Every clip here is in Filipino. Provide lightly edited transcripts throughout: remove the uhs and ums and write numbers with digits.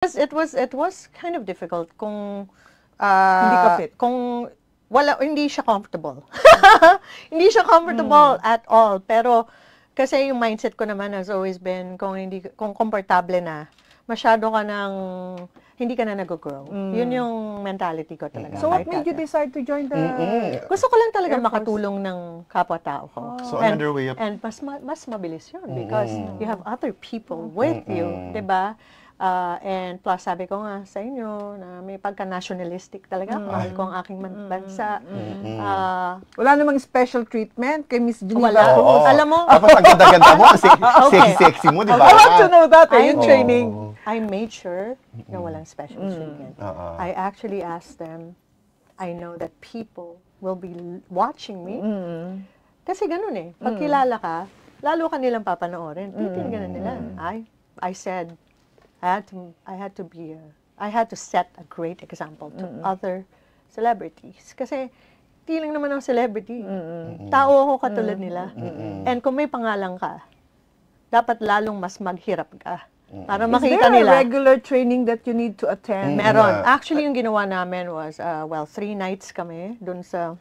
It was kind of difficult kung Hindi ka fit. kung hindi siya comfortable. Hindi siya comfortable at all. Pero kasi yung mindset ko naman has always been kung komportable na, masyado ka hindi ka na nag-grow. Yun yung mentality ko talaga. So what made you decide to join the... Gusto ko lang talaga Air Force? makatulong ng kapwa-tao ko. So another way of... And mas mabilis yun because you have other people with you, 'di ba? And plus, sabi ko nga sa inyo na may pagka-nationalistic talaga. Mahal ko ang aking bansa. Wala namang special treatment kay Miss Geneva Wala. Cruz. Alam mo, Tapos ang ganda-ganda mo, sexy-sexy mo, di ba? I want to know that, yung training. I made sure na walang special treatment. I actually asked them, I know that people will be watching me. Kasi ganun eh. Pag kilala ka, lalo ka nilang papanoorin. Titingnan nila. I said, I had to set a great example to other celebrities. Kasi, di lang naman ang celebrity. Tao ako katulad nila. And kung may pangalan ka, dapat lalong mas maghirap ka. Para makita Is there nila. a regular training that you need to attend? Meron. Actually, yung ginawa namin was, 3 nights kami dun sa,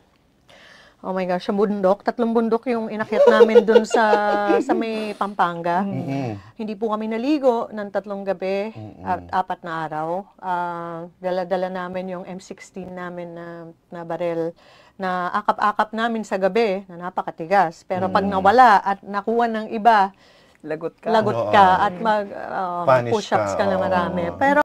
oh my gosh, sa bundok. 3 bundok yung inakyat namin dun sa may Pampanga. Hindi po kami naligo ng 3 gabi at 4 na araw. Dala-dala namin yung M16 namin na baril na akap-akap namin sa gabi na napakatigas. Pero pag nawala at nakuha ng iba, Lagot ka. lagot ka at mag-push-ups ka na marami. Pero